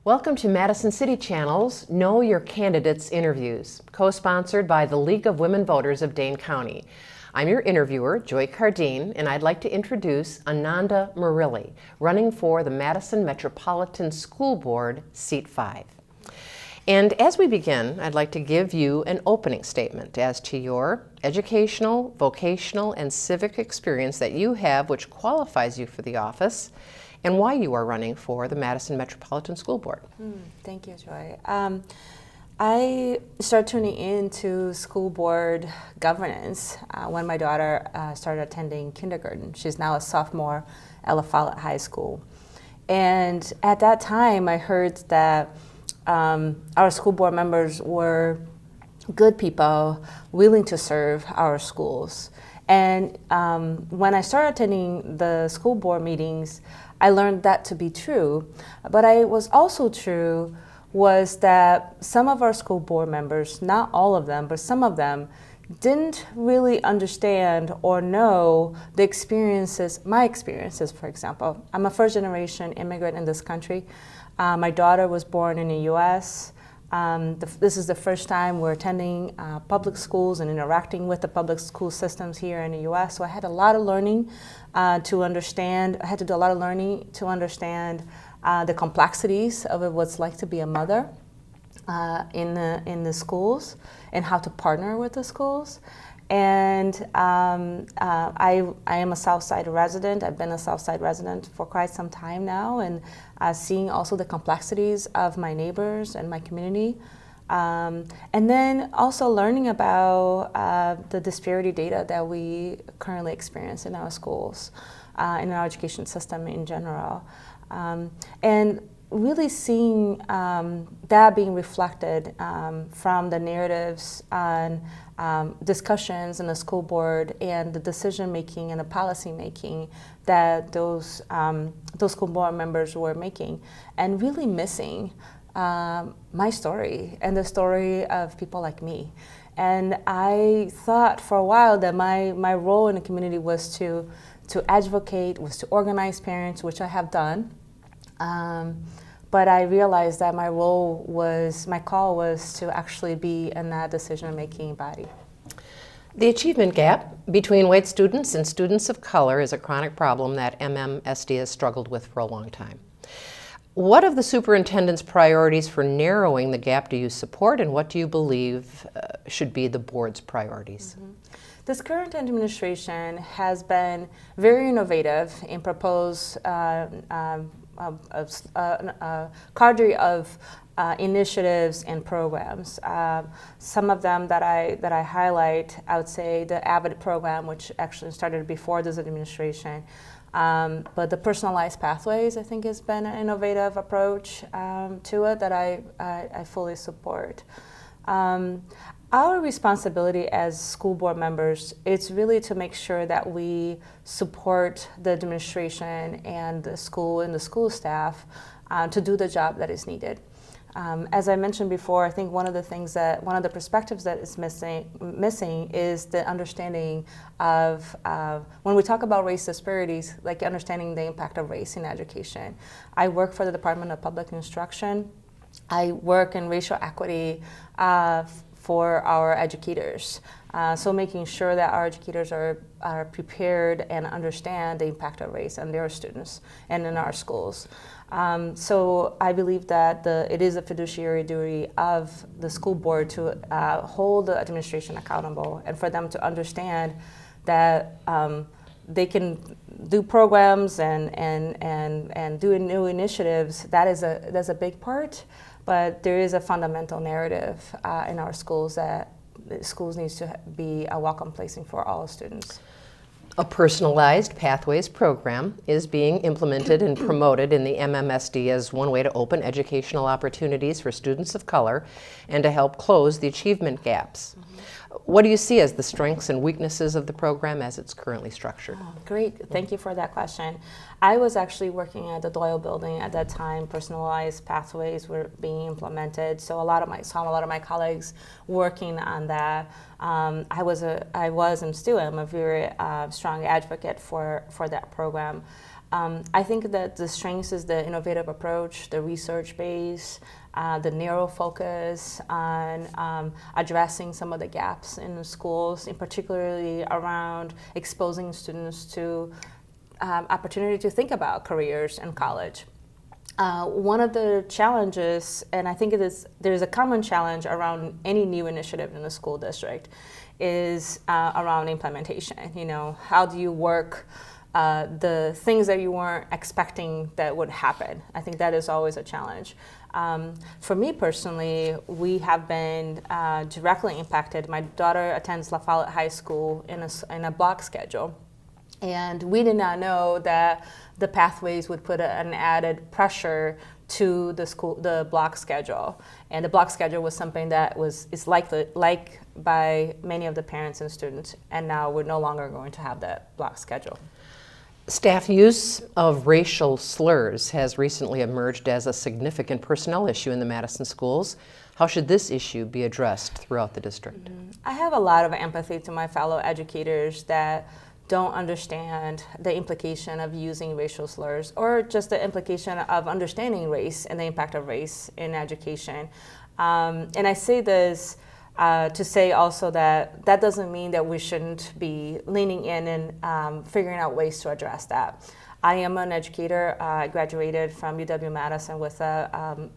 Welcome to Madison City Channel's Know Your Candidates interviews, co-sponsored by the League of Women Voters of Dane County. I'm your interviewer, Joy Cardin, and I'd like to introduce Ananda Mirilli, running for the Madison Metropolitan School Board, Seat 5. And as we begin, I'd like to give you an opening statement as to your educational, vocational, and civic experience that you have which qualifies you for the office, and why you are running for the Madison Metropolitan School Board. Thank you, Joy. I started tuning into school board governance when my daughter started attending kindergarten. She's now a sophomore at La Follette High School. And at that time, I heard that our school board members were good people willing to serve our schools. And when I started attending the school board meetings, I learned that to be true. But I was also true was that some of our school board members, not all of them, but some of them, didn't really understand or know the experiences, my experiences, for example. I'm a first-generation immigrant in this country. My daughter was born in the U.S. This is the first time we're attending public schools and interacting with the public school systems here in the U.S. So I had a lot of learning to understand. I had to do a lot of learning to understand the complexities of what's like to be a mother in the schools and how to partner with the schools. And I am a Southside resident. I've been a Southside resident for quite some time now, and seeing also the complexities of my neighbors and my community. And then also learning about the disparity data that we currently experience in our schools, in our education system in general. And really seeing that being reflected from the narratives and discussions in the school board and the decision making and the policy making that those school board members were making, and really missing my story and the story of people like me. And I thought for a while that my role in the community was to advocate, was to organize parents, which I have done. But I realized that my call was to actually be in that decision-making body. The achievement gap between white students and students of color is a chronic problem that MMSD has struggled with for a long time. What of the superintendent's priorities for narrowing the gap do you support, and what do you believe should be the board's priorities? This current administration has been very innovative and proposed a cadre of initiatives and programs. Some of them that I highlight, I would say the AVID program, which actually started before this administration. But the personalized pathways, I think, has been an innovative approach to it that I fully support. Our responsibility as school board members is really to make sure that we support the administration and the school staff to do the job that is needed. As I mentioned before, I think one of the perspectives that is missing is the understanding of, when we talk about race disparities, like understanding the impact of race in education. I work for the Department of Public Instruction. I work in racial equity for our educators. So making sure that our educators are prepared and understand the impact of race on their students and in our schools. So I believe that it is a fiduciary duty of the school board to hold the administration accountable and for them to understand that they can do programs and do new initiatives. That's a big part, but there is a fundamental narrative in our schools that schools needs to be a welcome placing for all students. A personalized pathways program is being implemented and promoted in the MMSD as one way to open educational opportunities for students of color and to help close the achievement gaps. What do you see as the strengths and weaknesses of the program as it's currently structured? Oh, great, thank you for that question. I was actually working at the Doyle building at that time. Personalized pathways were being implemented, so saw a lot of my colleagues working on that. I was and still am a very strong advocate for that program. I think that the strengths is the innovative approach, the research base, the narrow focus on addressing some of the gaps in the schools, in particularly around exposing students to opportunity to think about careers in college. One of the challenges, and I think there's a common challenge around any new initiative in the school district, is around implementation. How do you work the things that you weren't expecting that would happen? I think that is always a challenge. For me personally, we have been directly impacted. My daughter attends La Follette High School in a block schedule. And we did not know that the pathways would put an added pressure to the block schedule. And the block schedule was something that is liked by many of the parents and students. And now we're no longer going to have that block schedule. Staff use of racial slurs has recently emerged as a significant personnel issue in the Madison schools. How should this issue be addressed throughout the district? I have a lot of empathy to my fellow educators that don't understand the implication of using racial slurs, or just the implication of understanding race and the impact of race in education. And I say this to say also that doesn't mean that we shouldn't be leaning in and figuring out ways to address that. I am an educator. I graduated from UW-Madison with a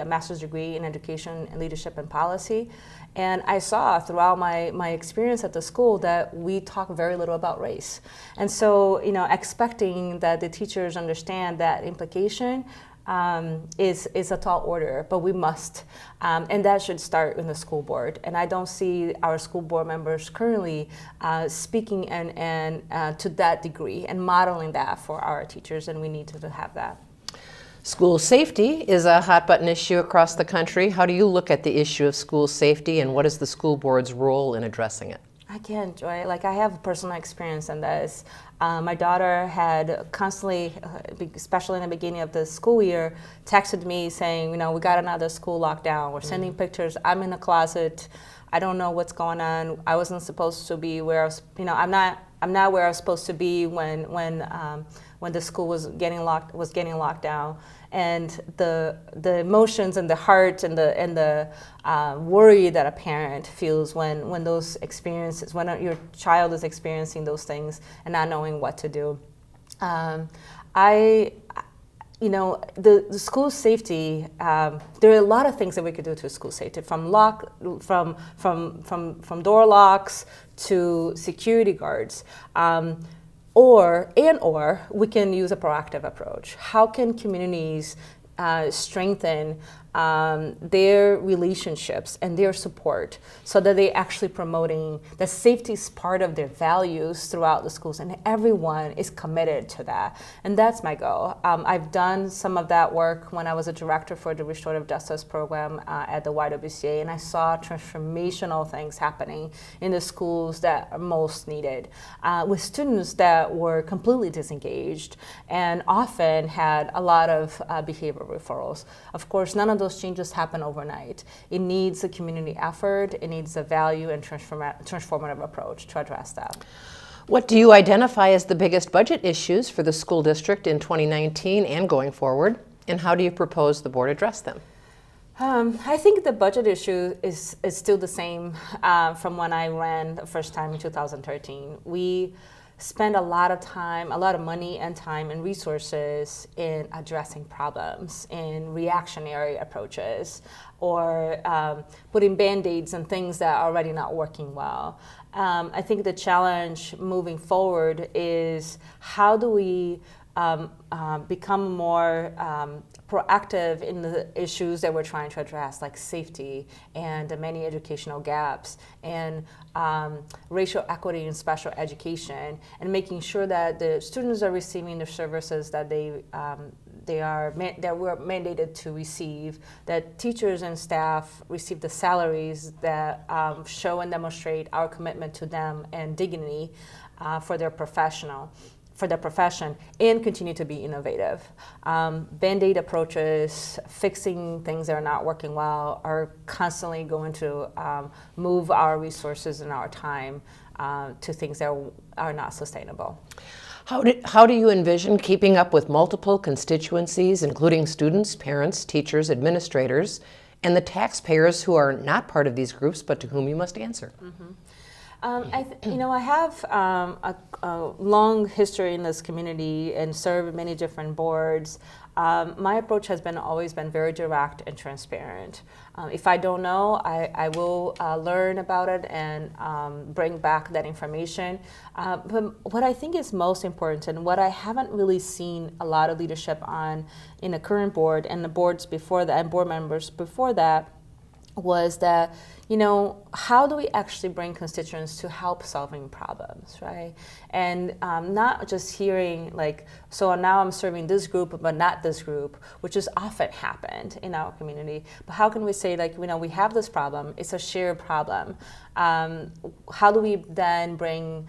master's degree in education and leadership and policy. And I saw throughout my experience at the school that we talk very little about race. And so, expecting that the teachers understand that implication is a tall order, but we must. And that should start in the school board. And I don't see our school board members currently speaking and to that degree and modeling that for our teachers, and we need to have that. School safety is a hot button issue across the country. How do you look at the issue of school safety, and what is the school board's role in addressing it? I can, Joy. I have personal experience in this. My daughter had constantly, especially in the beginning of the school year, texted me saying, we got another school lockdown. We're sending pictures. I'm in a closet. I don't know what's going on. I wasn't supposed to be where I was. I'm not where I was supposed to be when the school was getting locked down. And the emotions and the heart and the worry that a parent feels when those experiences, when your child is experiencing those things and not knowing what to do. The school safety, there are a lot of things that we could do to school safety, from door locks to security guards. Or we can use a proactive approach. How can communities strengthen their relationships and their support so that they're actually promoting that safety is part of their values throughout the schools, and everyone is committed to that. And that's my goal. I've done some of that work when I was a director for the Restorative Justice Program at the YWCA, and I saw transformational things happening in the schools that are most needed, with students that were completely disengaged and often had a lot of behavioral referrals. Of course, none of those changes happen overnight. It needs a community effort. It needs a value and transformative approach to address that. What do you identify as the biggest budget issues for the school district in 2019 and going forward? And how do you propose the board address them? I think the budget issue is still the same from when I ran the first time in 2013. We spend a lot of time, a lot of money and time and resources in addressing problems, in reactionary approaches, or putting Band-Aids on things that are already not working well. I think the challenge moving forward is how do we become more proactive in the issues that we're trying to address, like safety and the many educational gaps and racial equity in special education, and making sure that the students are receiving the services that that we're mandated to receive, that teachers and staff receive the salaries that show and demonstrate our commitment to them and dignity for their profession, and continue to be innovative. Band-Aid approaches, fixing things that are not working well, are constantly going to move our resources and our time to things that are not sustainable. How do you envision keeping up with multiple constituencies, including students, parents, teachers, administrators, and the taxpayers who are not part of these groups, but to whom you must answer? I have a long history in this community and served many different boards. My approach has always been very direct and transparent. If I don't know, I will learn about it and bring back that information. But what I think is most important, and what I haven't really seen a lot of leadership on in the current board and the boards before that, and board members before that, was that, how do we actually bring constituents to help solving problems, right? And not just hearing so now I'm serving this group but not this group, which has often happened in our community. But how can we say, we have this problem, it's a shared problem. How do we then bring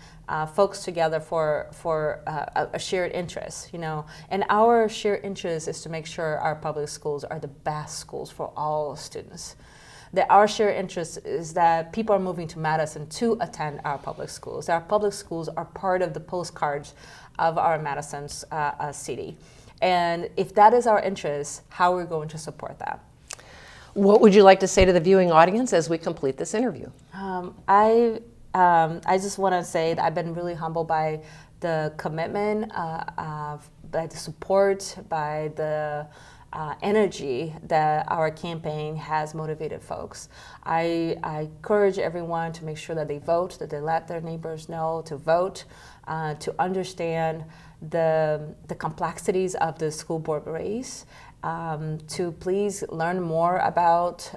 folks together for a shared interest, And our shared interest is to make sure our public schools are the best schools for all students. That our shared interest is that people are moving to Madison to attend our public schools. Our public schools are part of the postcards of our Madison city. And if that is our interest, how are we going to support that? What would you like to say to the viewing audience as we complete this interview? I just want to say that I've been really humbled by the commitment, by the support, by the energy that our campaign has motivated folks. I encourage everyone to make sure that they vote, that they let their neighbors know to vote, to understand the complexities of the school board race, to please learn more about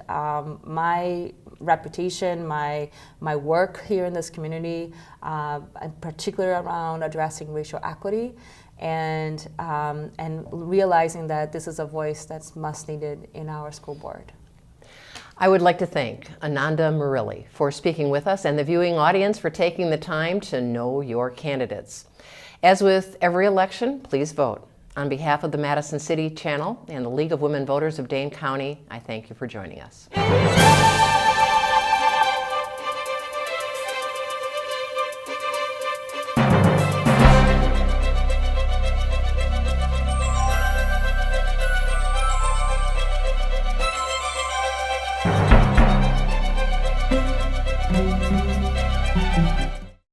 my reputation, my work here in this community, in particular around addressing racial equity, and realizing that this is a voice that's much needed in our school board. I would like to thank Ananda Mirilli for speaking with us and the viewing audience for taking the time to know your candidates. As with every election, please vote. On behalf of the Madison City Channel and the League of Women Voters of Dane County, I thank you for joining us.